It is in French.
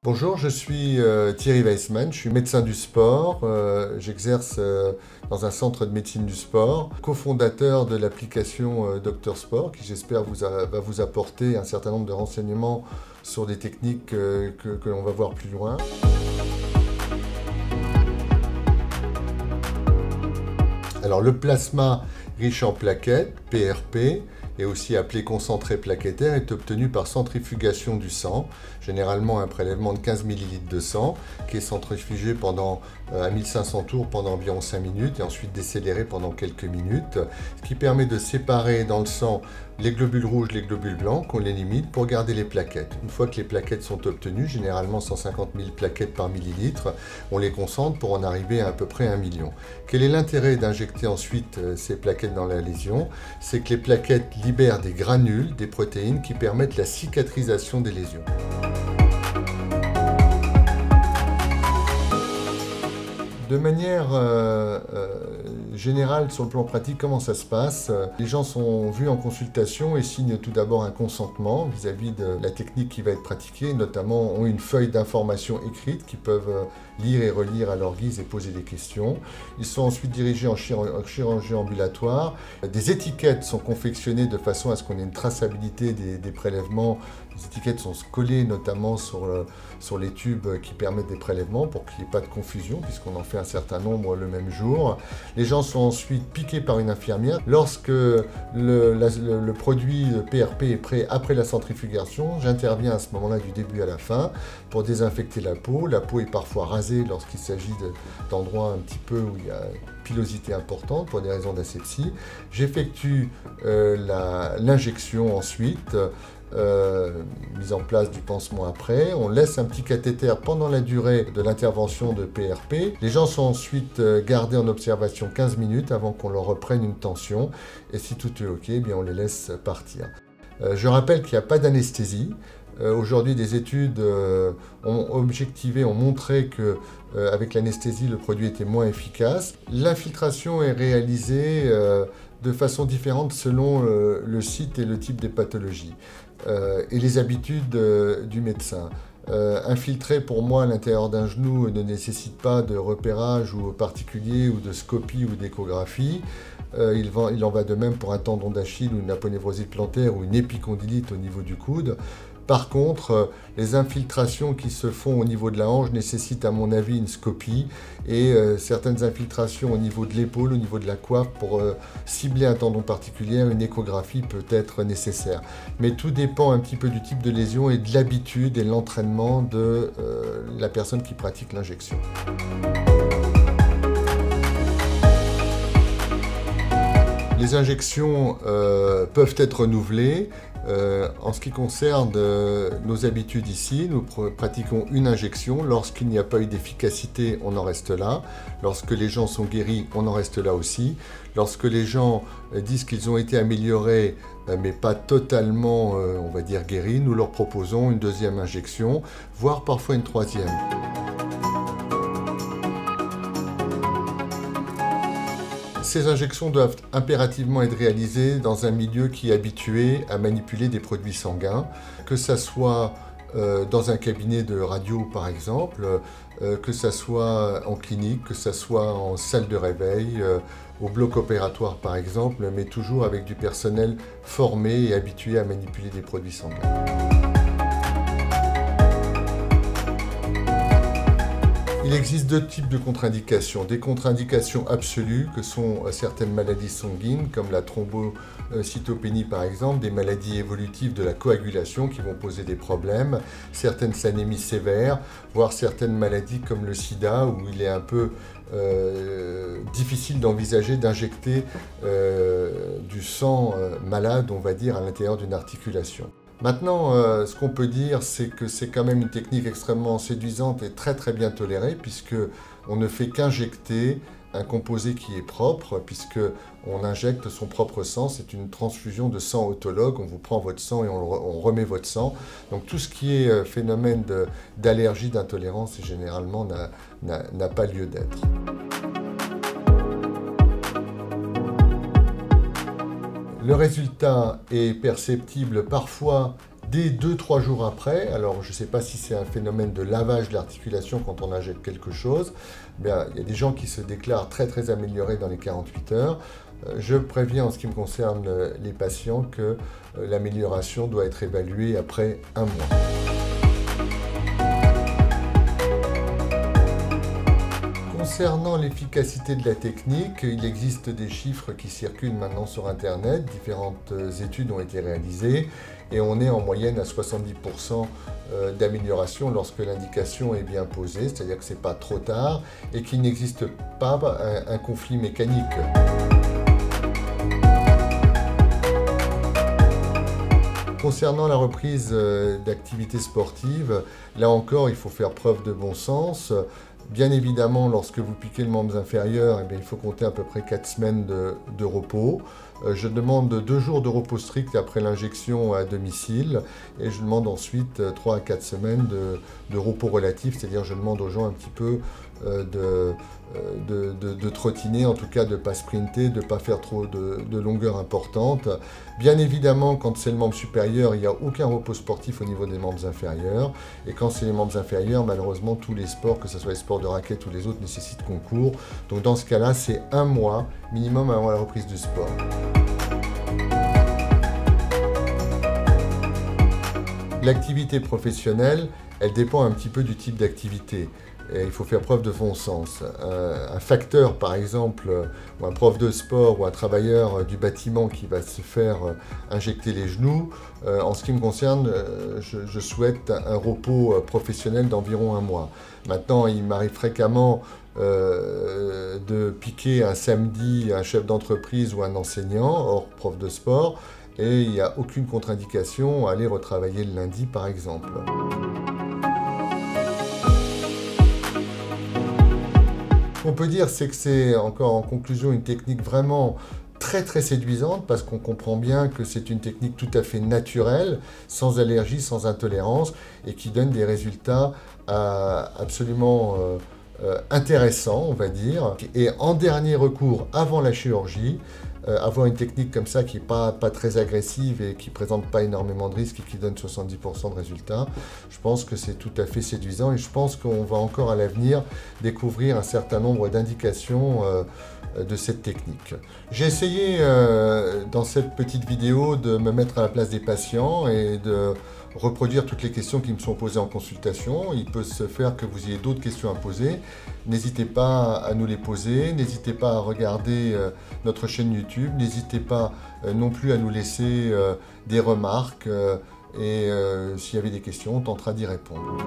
Bonjour, je suis Thierry Weissman, je suis médecin du sport, j'exerce dans un centre de médecine du sport, cofondateur de l'application Docteur Sport qui j'espère va vous apporter un certain nombre de renseignements sur des techniques que l'on va voir plus loin. Alors le plasma riche en plaquettes, PRP, et aussi appelé concentré plaquettaire, est obtenu par centrifugation du sang, généralement un prélèvement de 15 ml de sang, qui est centrifugé à 1500 tours pendant environ 5 minutes et ensuite décéléré pendant quelques minutes, ce qui permet de séparer dans le sang les globules rouges, les globules blancs, qu'on les limite pour garder les plaquettes. Une fois que les plaquettes sont obtenues, généralement 150 000 plaquettes par millilitre, on les concentre pour en arriver à peu près 1 million. Quel est l'intérêt d'injecter ensuite ces plaquettes dans la lésion? C'est que les plaquettes libèrent des granules, des protéines qui permettent la cicatrisation des lésions. De manière générale, sur le plan pratique, comment ça se passe? Les gens sont vus en consultation et signent tout d'abord un consentement vis-à-vis de la technique qui va être pratiquée, notamment ont une feuille d'information écrite qu'ils peuvent lire et relire à leur guise et poser des questions. Ils sont ensuite dirigés en chirurgie ambulatoire. Des étiquettes sont confectionnées de façon à ce qu'on ait une traçabilité des prélèvements. Les étiquettes sont collées notamment sur les tubes qui permettent des prélèvements pour qu'il n'y ait pas de confusion puisqu'on en fait un certain nombre le même jour. Les gens sont ensuite piqués par une infirmière. Lorsque le produit PRP est prêt après la centrifugation, j'interviens à ce moment-là du début à la fin pour désinfecter la peau. La peau est parfois rasée lorsqu'il s'agit d'endroits un petit peu où il y a pilosité importante pour des raisons d'asepsie. J'effectue l'injection ensuite. Mise en place du pansement après. On laisse un petit cathéter pendant la durée de l'intervention de PRP. Les gens sont ensuite gardés en observation 15 minutes avant qu'on leur reprenne une tension. Et si tout est OK, eh bien on les laisse partir. Je rappelle qu'il n'y a pas d'anesthésie. Aujourd'hui, des études ont objectivé, ont montré qu'avec l'anesthésie, le produit était moins efficace. L'infiltration est réalisée de façon différente selon le site et le type des pathologies et les habitudes du médecin. Infiltrer pour moi à l'intérieur d'un genou ne nécessite pas de repérage ou particulier ou de scopie ou d'échographie. Il en va de même pour un tendon d'Achille ou une aponévrosite plantaire ou une épicondylite au niveau du coude. Par contre, les infiltrations qui se font au niveau de la hanche nécessitent à mon avis une scopie et certaines infiltrations au niveau de l'épaule, au niveau de la coiffe, pour cibler un tendon particulier, une échographie peut être nécessaire. Mais tout dépend un petit peu du type de lésion et de l'habitude et de l'entraînement de la personne qui pratique l'injection. Les injections peuvent être renouvelées. En ce qui concerne nos habitudes ici, nous pratiquons une injection. Lorsqu'il n'y a pas eu d'efficacité, on en reste là. Lorsque les gens sont guéris, on en reste là aussi. Lorsque les gens disent qu'ils ont été améliorés, mais pas totalement, on va dire, guéris, nous leur proposons une deuxième injection, voire parfois une troisième. Ces injections doivent impérativement être réalisées dans un milieu qui est habitué à manipuler des produits sanguins, que ça soit dans un cabinet de radio par exemple, que ça soit en clinique, que ça soit en salle de réveil, au bloc opératoire par exemple, mais toujours avec du personnel formé et habitué à manipuler des produits sanguins. Il existe deux types de contre-indications. Des contre-indications absolues, que sont certaines maladies sanguines, comme la thrombocytopénie par exemple, des maladies évolutives de la coagulation qui vont poser des problèmes, certaines anémies sévères, voire certaines maladies comme le sida, où il est un peu difficile d'envisager d'injecter du sang malade, on va dire, à l'intérieur d'une articulation. Maintenant, ce qu'on peut dire, c'est que c'est quand même une technique extrêmement séduisante et très très bien tolérée, puisqu'on ne fait qu'injecter un composé qui est propre, puisqu'on injecte son propre sang. C'est une transfusion de sang autologue. On vous prend votre sang et on remet votre sang. Donc tout ce qui est phénomène d'allergie, d'intolérance, généralement n'a pas lieu d'être. Le résultat est perceptible parfois dès 2-3 jours après. Alors je ne sais pas si c'est un phénomène de lavage de l'articulation quand on injecte quelque chose. Bien, il y a des gens qui se déclarent très améliorés dans les 48 heures. Je préviens en ce qui me concerne les patients que l'amélioration doit être évaluée après 1 mois. Concernant l'efficacité de la technique, il existe des chiffres qui circulent maintenant sur Internet. Différentes études ont été réalisées et on est en moyenne à 70% d'amélioration lorsque l'indication est bien posée, c'est-à-dire que ce n'est pas trop tard et qu'il n'existe pas un conflit mécanique. Concernant la reprise d'activités sportives, là encore, il faut faire preuve de bon sens. Bien évidemment, lorsque vous piquez le membre inférieur, eh bien, il faut compter à peu près 4 semaines de repos. Je demande 2 jours de repos strict après l'injection à domicile et je demande ensuite 3 à 4 semaines de repos relatif, c'est-à-dire je demande aux gens un petit peu de trottiner, en tout cas de ne pas sprinter, de ne pas faire trop de longueur importante. Bien évidemment, quand c'est le membre supérieur, il n'y a aucun repos sportif au niveau des membres inférieurs. Et quand c'est les membres inférieurs, malheureusement, tous les sports, que ce soit les sports de raquette ou les autres, nécessitent qu'on court. Donc dans ce cas-là, c'est 1 mois minimum avant la reprise du sport. L'activité professionnelle, elle dépend un petit peu du type d'activité. Et il faut faire preuve de bon sens. Un facteur, par exemple, ou un prof de sport ou un travailleur du bâtiment qui va se faire injecter les genoux, en ce qui me concerne, je souhaite un repos professionnel d'environ 1 mois. Maintenant, il m'arrive fréquemment de piquer un samedi un chef d'entreprise ou un enseignant, hors prof de sport, et il n'y a aucune contre-indication à aller retravailler le lundi, par exemple. Ce qu'on peut dire, c'est que c'est, encore en conclusion, une technique vraiment très séduisante parce qu'on comprend bien que c'est une technique tout à fait naturelle, sans allergie, sans intolérance et qui donne des résultats absolument intéressants, on va dire. Et en dernier recours, avant la chirurgie, avoir une technique comme ça qui n'est pas très agressive et qui ne présente pas énormément de risques et qui donne 70% de résultats, je pense que c'est tout à fait séduisant et je pense qu'on va encore à l'avenir découvrir un certain nombre d'indications de cette technique. J'ai essayé dans cette petite vidéo de me mettre à la place des patients et de reproduire toutes les questions qui me sont posées en consultation. Il peut se faire que vous ayez d'autres questions à poser. N'hésitez pas à nous les poser, n'hésitez pas à regarder notre chaîne YouTube, n'hésitez pas non plus à nous laisser des remarques et s'il y avait des questions, on tentera d'y répondre.